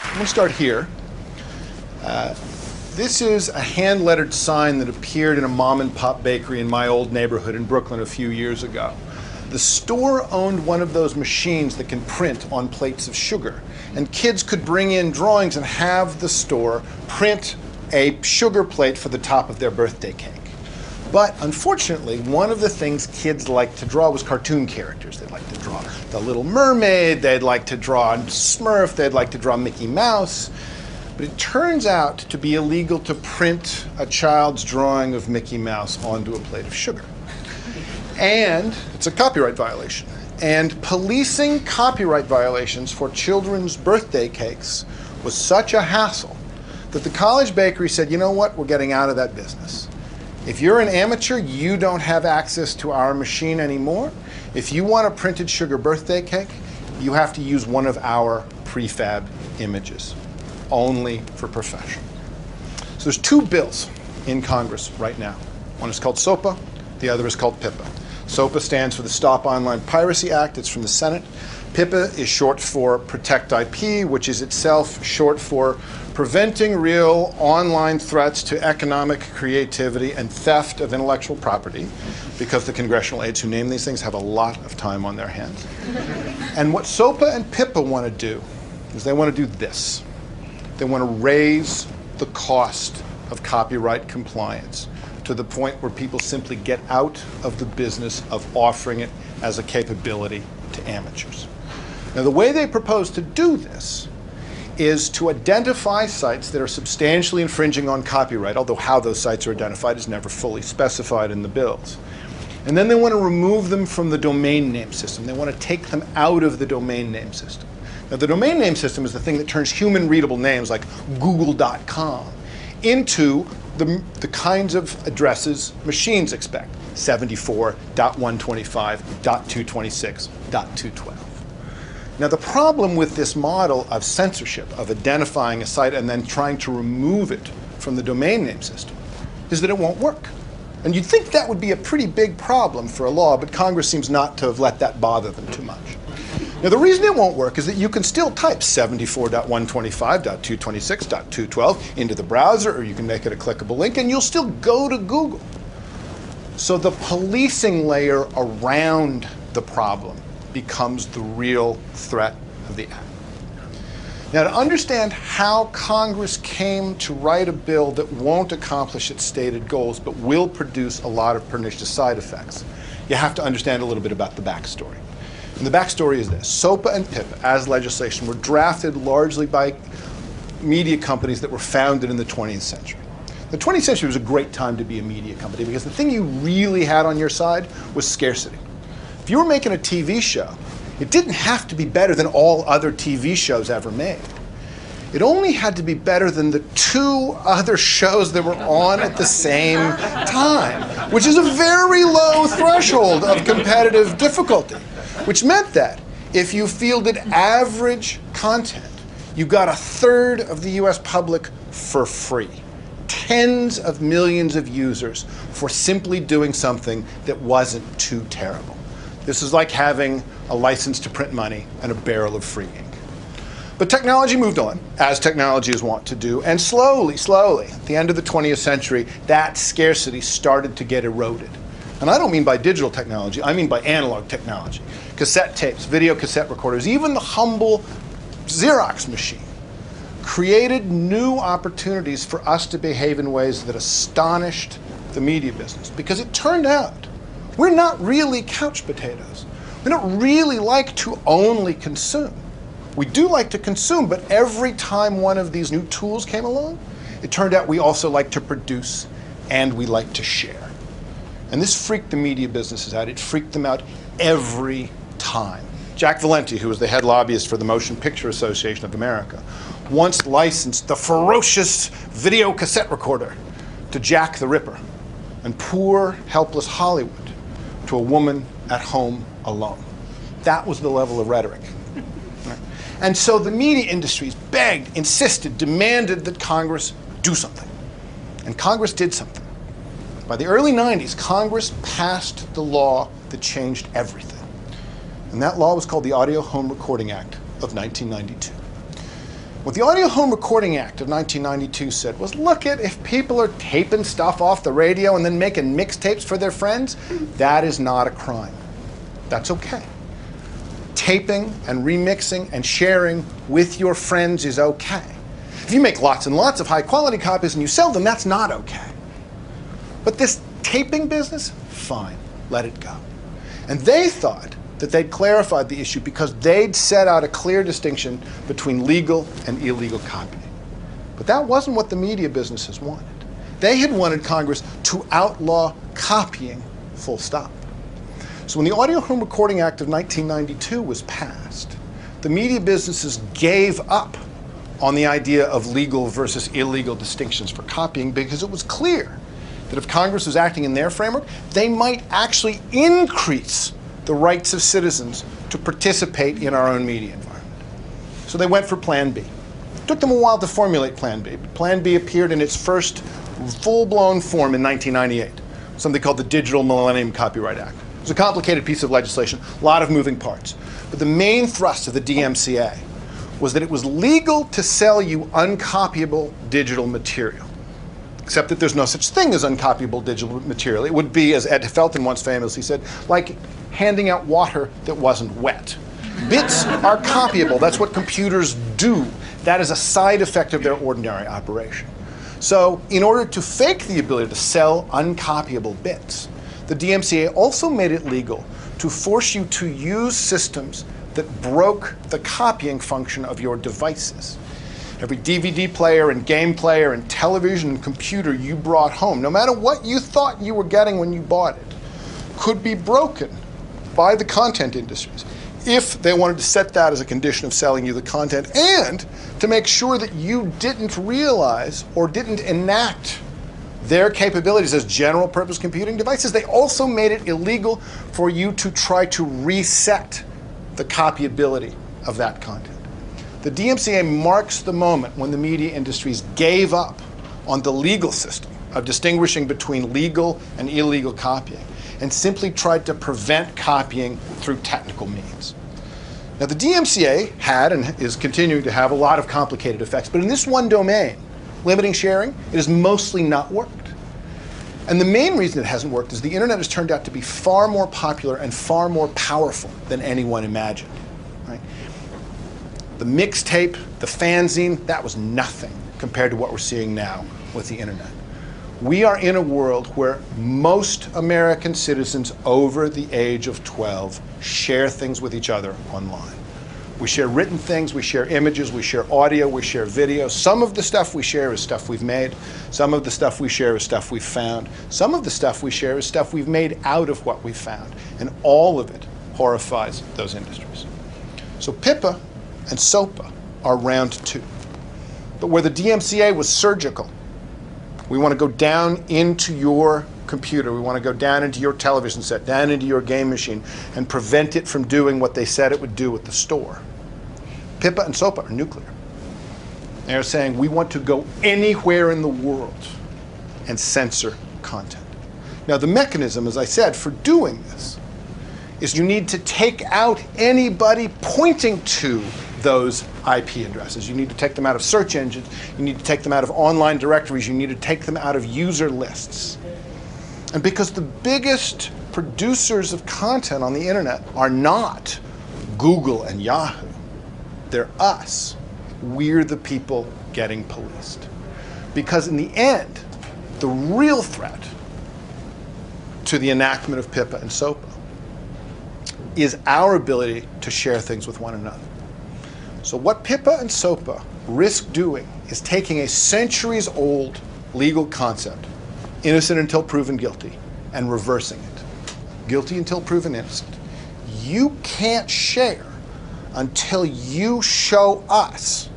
I'm going to start here. This is a hand-lettered sign that appeared in a mom-and-pop bakery in my old neighborhood in Brooklyn a few years ago. The store owned one of those machines that can print on plates of sugar. And kids could bring in drawings and have the store print a sugar plate for the top of their birthday cake. But unfortunately, one of the things kids liked to draw was cartoon characters. They'd like to draw the Little Mermaid, they'd like to draw Smurf, they'd like to draw Mickey Mouse. But it turns out to be illegal to print a child's drawing of Mickey Mouse onto a plate of sugar. And it's a copyright violation. And policing copyright violations for children's birthday cakes was such a hassle that the college bakery said, you know what, we're getting out of that business. If you're an amateur, you don't have access to our machine anymore. If you want a printed sugar birthday cake, you have to use one of our prefab images, only for professional. So there's two bills in Congress right now. One is called SOPA, the other is called PIPA. SOPA stands for the Stop Online Piracy Act. It's from the Senate. PIPA is short for Protect IP, which is itself short for Preventing Real Online Threats to Economic Creativity and Theft of Intellectual Property, because the congressional aides who name these things have a lot of time on their hands. And what SOPA and PIPA want to do is they want to do this. They want to raise the cost of copyright compliance to the point where people simply get out of the business of offering it as a capability to amateurs. Now, the way they propose to do this is to identify sites that are substantially infringing on copyright, although how those sites are identified is never fully specified in the bills. And then they want to remove them from the domain name system. They want to take them out of the domain name system. Now, the domain name system is the thing that turns human readable names like google.com into the kinds of addresses machines expect, 74.125.226.212. Now, the problem with this model of censorship, of identifying a site and then trying to remove it from the domain name system, is that it won't work. And you'd think that would be a pretty big problem for a law, but Congress seems not to have let that bother them too much. Now, the reason it won't work is that you can still type 74.125.226.212 into the browser, or you can make it a clickable link, and you'll still go to Google. So the policing layer around the problem becomes the real threat of the act. Now, to understand how Congress came to write a bill that won't accomplish its stated goals but will produce a lot of pernicious side effects, you have to understand a little bit about the backstory. And the backstory is this. SOPA and PIPA, as legislation, were drafted largely by media companies that were founded in the 20th century. The 20th century was a great time to be a media company because the thing you really had on your side was scarcity. If you were making a TV show, it didn't have to be better than all other TV shows ever made. It only had to be better than the two other shows that were on at the same time, which is a very low threshold of competitive difficulty, which meant that if you fielded average content, you got a third of the US public for free. Tens of millions of users for simply doing something that wasn't too terrible. This is like having a license to print money and a barrel of free ink. But technology moved on, as technology is wont to do, and slowly, at the end of the 20th century, that scarcity started to get eroded. And I don't mean by digital technology, I mean by analog technology. Cassette tapes, video cassette recorders, even the humble Xerox machine created new opportunities for us to behave in ways that astonished the media business. Because it turned out we're not really couch potatoes. We don't really like to only consume. We do like to consume, but every time one of these new tools came along, it turned out we also like to produce and we like to share. And this freaked the media businesses out. It freaked them out every time. Jack Valenti, who was the head lobbyist for the Motion Picture Association of America, once licensed the ferocious video cassette recorder to Jack the Ripper and poor, helpless Hollywood to a woman at home alone. That was the level of rhetoric. And so the media industries begged, insisted, demanded that Congress do something. And Congress did something. By the early 90s, Congress passed the law that changed everything. And that law was called the Audio Home Recording Act of 1992. What the Audio Home Recording Act of 1992 said was, look at, if people are taping stuff off the radio and then making mixtapes for their friends, that is not a crime. That's okay. Taping and remixing and sharing with your friends is okay. If you make lots and lots of high quality copies and you sell them, that's not okay. But this taping business, fine, let it go. And they thought that they'd clarified the issue because they'd set out a clear distinction between legal and illegal copying. But that wasn't what the media businesses wanted. They had wanted Congress to outlaw copying, full stop. So when the Audio Home Recording Act of 1992 was passed, the media businesses gave up on the idea of legal versus illegal distinctions for copying because it was clear that if Congress was acting in their framework, they might actually increase the rights of citizens to participate in our own media environment. So they went for Plan B. It took them a while to formulate Plan B, but Plan B appeared in its first full-blown form in 1998, something called the Digital Millennium Copyright Act. It was a complicated piece of legislation, a lot of moving parts. But the main thrust of the DMCA was that it was legal to sell you uncopyable digital material, except that there's no such thing as uncopyable digital material. It would be, as Ed Felton once famously said, like handing out water that wasn't wet. Bits are copyable. That's what computers do. That is a side effect of their ordinary operation. So in order to fake the ability to sell uncopyable bits, the DMCA also made it legal to force you to use systems that broke the copying function of your devices. Every DVD player and game player and television and computer you brought home, no matter what you thought you were getting when you bought it, could be broken by the content industries if they wanted to set that as a condition of selling you the content, and to make sure that you didn't realize or didn't enact their capabilities as general purpose computing devices. They also made it illegal for you to try to reset the copyability of that content. The DMCA marks the moment when the media industries gave up on the legal system of distinguishing between legal and illegal copying and simply tried to prevent copying through technical means. Now, the DMCA had and is continuing to have a lot of complicated effects, but in this one domain, limiting sharing, it has mostly not worked. And the main reason it hasn't worked is the internet has turned out to be far more popular and far more powerful than anyone imagined. Right? The mixtape, the fanzine, that was nothing compared to what we're seeing now with the internet. We are in a world where most American citizens over the age of 12 share things with each other online. We share written things, we share images, we share audio, we share video. Some of the stuff we share is stuff we've made. Some of the stuff we share is stuff we've found. Some of the stuff we share is stuff we've made out of what we found. And all of it horrifies those industries. So PIPA and SOPA are round two. But where the DMCA was surgical, we want to go down into your computer, we want to go down into your television set, down into your game machine, and prevent it from doing what they said it would do at the store. PIPA and SOPA are nuclear. They're saying we want to go anywhere in the world and censor content. Now, the mechanism, as I said, for doing this is you need to take out anybody pointing to those IP addresses. You need to take them out of search engines. You need to take them out of online directories. You need to take them out of user lists. And because the biggest producers of content on the internet are not Google and Yahoo, they're us. We're the people getting policed. Because in the end, the real threat to the enactment of PIPA and SOPA is our ability to share things with one another. So what PIPA and SOPA risk doing is taking a centuries-old legal concept, innocent until proven guilty, and reversing it. Guilty until proven innocent. You can't share until you show us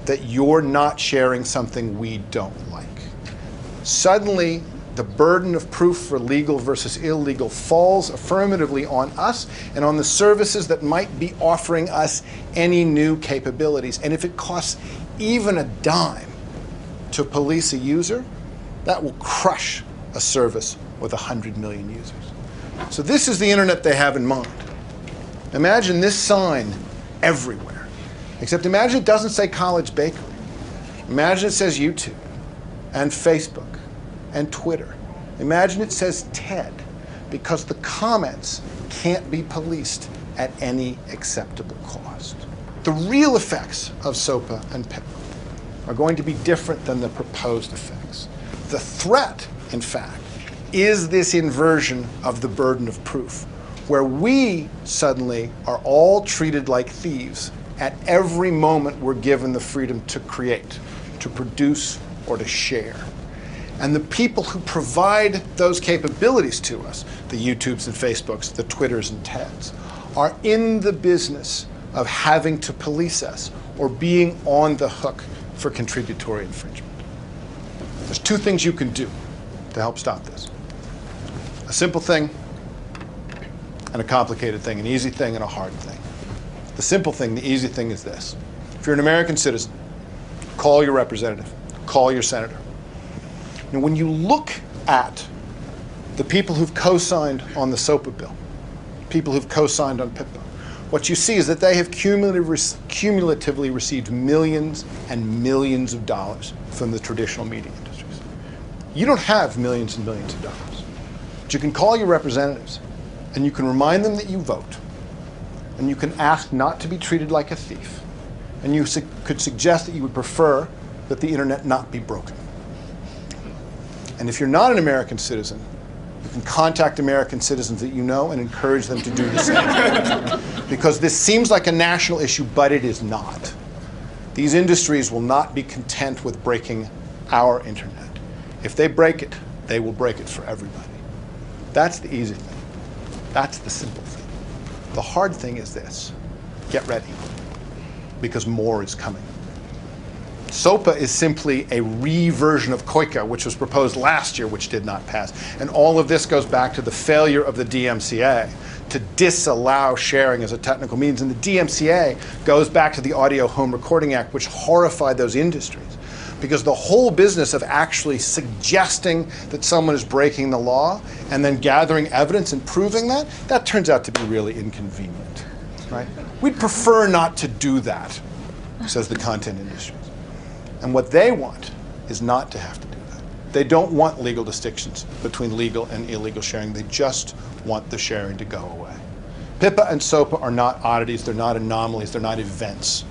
that you're not sharing something we don't like. Suddenly, the burden of proof for legal versus illegal falls affirmatively on us and on the services that might be offering us any new capabilities. And if it costs even a dime to police a user, that will crush a service with 100 million users. So this is the internet they have in mind. Imagine this sign everywhere. Except imagine it doesn't say College Bakery. Imagine it says YouTube and Facebook and Twitter. Imagine it says TED, because the comments can't be policed at any acceptable cost. The real effects of SOPA and PIPA are going to be different than the proposed effects. The threat, in fact, is this inversion of the burden of proof, where we suddenly are all treated like thieves at every moment we're given the freedom to create, to produce, or to share. And the people who provide those capabilities to us, the YouTubes and Facebooks, the Twitters and TEDs, are in the business of having to police us or being on the hook for contributory infringement. There's two things you can do to help stop this. A simple thing and a complicated thing, an easy thing and a hard thing. The simple thing, the easy thing is this. If you're an American citizen, call your representative, call your senator. Now, when you look at the people who've co-signed on the SOPA bill, people who've co-signed on PIPA, what you see is that they have cumulatively received millions and millions of dollars from the traditional media industries. You don't have millions and millions of dollars. But you can call your representatives and you can remind them that you vote, and you can ask not to be treated like a thief, and you could suggest that you would prefer that the internet not be broken. And if you're not an American citizen, you can contact American citizens that you know and encourage them to do the same. Because this seems like a national issue, but it is not. These industries will not be content with breaking our internet. If they break it, they will break it for everybody. That's the easy thing. That's the simple thing. The hard thing is this. Get ready, because more is coming. SOPA is simply a re-version of COICA, which was proposed last year, which did not pass. And all of this goes back to the failure of the DMCA to disallow sharing as a technical means. And the DMCA goes back to the Audio Home Recording Act, which horrified those industries. Because the whole business of actually suggesting that someone is breaking the law and then gathering evidence and proving that, that turns out to be really inconvenient, right? We'd prefer not to do that, says the content industry. And what they want is not to have to do that. They don't want legal distinctions between legal and illegal sharing. They just want the sharing to go away. PIPA and SOPA are not oddities. They're not anomalies. They're not events.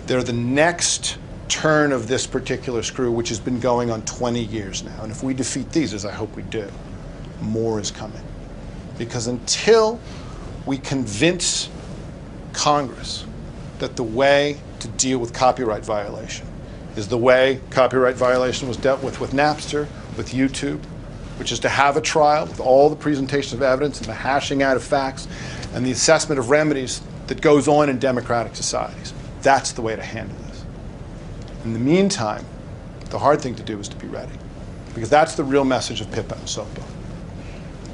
They're the next turn of this particular screw, which has been going on 20 years now. And if we defeat these, as I hope we do, more is coming. Because until we convince Congress that the way to deal with copyright violation is the way copyright violation was dealt with Napster, with YouTube, which is to have a trial with all the presentations of evidence and the hashing out of facts and the assessment of remedies that goes on in democratic societies. That's the way to handle this. In the meantime, the hard thing to do is to be ready, because that's the real message of PIPA and SOPA.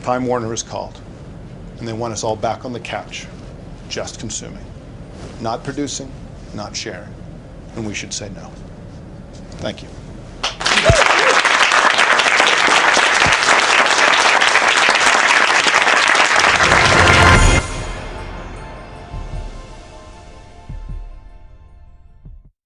Time Warner is called, and they want us all back on the couch, just consuming, not producing, not sharing, and we should say no. Thank you.